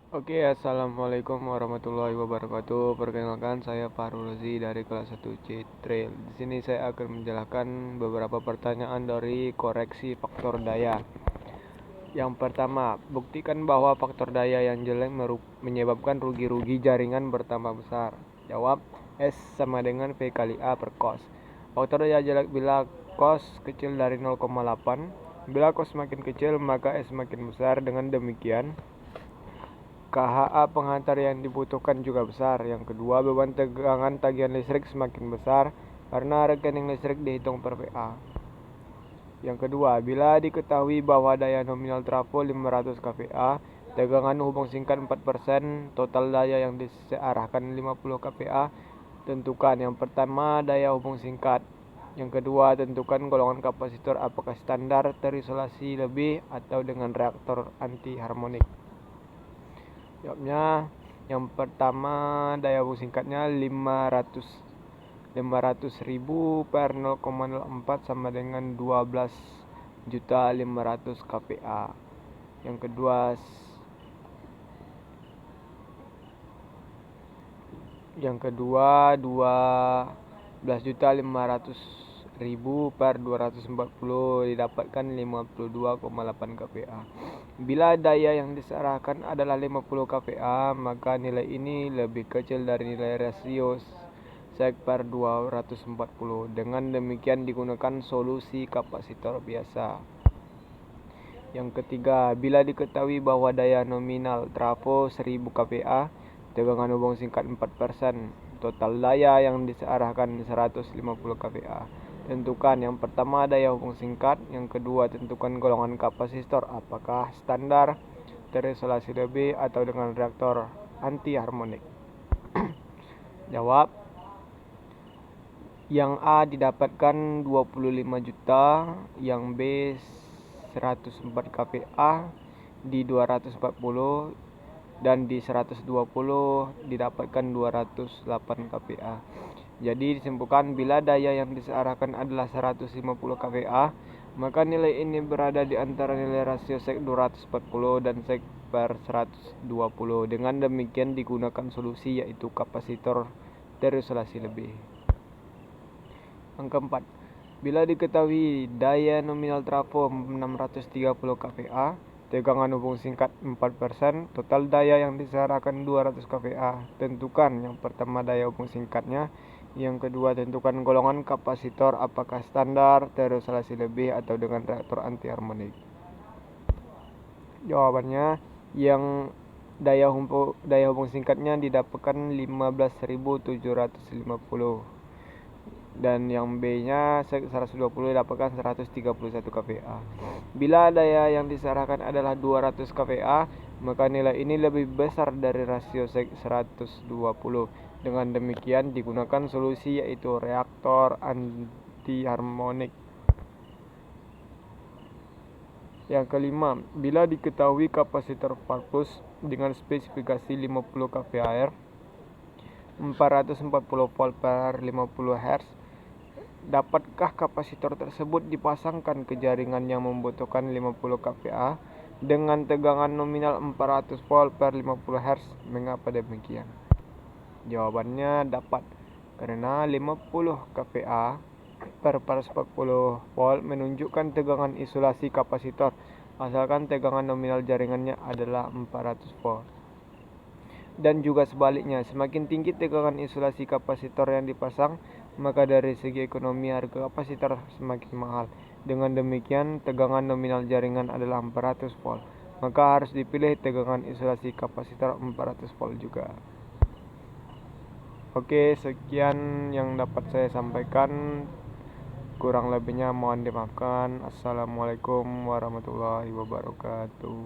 Oke, assalamualaikum warahmatullahi wabarakatuh. Perkenalkan, saya Fahrul Razi dari kelas 1C Trail. Di sini saya akan menjelaskan beberapa pertanyaan dari koreksi faktor daya. Yang pertama, buktikan bahwa faktor daya yang jelek menyebabkan rugi-rugi jaringan bertambah besar. Jawab, S sama dengan V kali A per cos. Faktor daya jelek bila cos kecil dari 0,8. Bila cos semakin kecil, maka S semakin besar. Dengan demikian, KHA penghantar yang dibutuhkan juga besar. Yang kedua, beban tegangan tagihan listrik semakin besar karena rekening listrik dihitung per VA. Yang kedua, bila diketahui bahwa daya nominal trafo 500 kVA, tegangan hubung singkat 4%, total daya yang disearahkan 50 kVA, tentukan yang pertama daya hubung singkat. Yang kedua, tentukan golongan kapasitor apakah standar, terisolasi lebih, atau dengan reaktor anti harmonik. Jawabnya, yang pertama daya hubung singkatnya 500.000 per 0,04 sama dengan 12.500.000 kPa. Yang kedua, 12.500.000 per 240 didapatkan 52,8 kPa. Bila daya yang disearahkan adalah 50 kPa, maka nilai ini lebih kecil dari nilai rasio sek per 240. Dengan demikian digunakan solusi kapasitor biasa. Yang ketiga, bila diketahui bahwa daya nominal trafo 1000 kPa, tegangan hubung singkat 4%, total daya yang disearahkan 150 kPa. Tentukan yang pertama daya hubung singkat, yang kedua tentukan golongan kapasitor apakah standar, terisolasi lebih, atau dengan reaktor anti harmonik. Jawab, yang A didapatkan 25 juta, yang B 104 kPa di 240, dan di 120 didapatkan 208 kPa. Jadi disimpulkan bila daya yang disearahkan adalah 150 kPa, maka nilai ini berada di antara nilai rasio sek 240 dan sek per 120. Dengan demikian digunakan solusi yaitu kapasitor terisolasi lebih. Yang keempat, bila diketahui daya nominal trafo 630 kPa, tegangan hubung singkat 4%, total daya yang disearahkan 200 kPa. Tentukan yang pertama daya hubung singkatnya, yang kedua tentukan golongan kapasitor apakah standar, terisolasi lebih, atau dengan reaktor anti harmonik. Jawabannya, yang daya hubung singkatnya didapatkan 15.750, dan yang B-nya 120 didapatkan 131 kPa. Bila daya yang disearahkan adalah 200 kPa, maka nilai ini lebih besar dari rasio sek 120. Dengan demikian digunakan solusi yaitu reaktor anti harmonik. Yang kelima, bila diketahui kapasitor valvus dengan spesifikasi 50 kVAr, 440 volt per 50 Hz, dapatkah kapasitor tersebut dipasangkan ke jaringan yang membutuhkan 50 kPa dengan tegangan nominal 400 volt per 50 Hz? Mengapa demikian? Jawabannya dapat, karena 50 kPa per 440 volt menunjukkan tegangan isolasi kapasitor, asalkan tegangan nominal jaringannya adalah 400 volt. Dan juga sebaliknya, semakin tinggi tegangan isolasi kapasitor yang dipasang, maka dari segi ekonomi harga kapasitor semakin mahal. Dengan demikian, tegangan nominal jaringan adalah 400 volt, maka harus dipilih tegangan isolasi kapasitor 400 volt juga. Oke, sekian yang dapat saya sampaikan. Kurang lebihnya mohon dimaafkan. Assalamualaikum warahmatullahi wabarakatuh.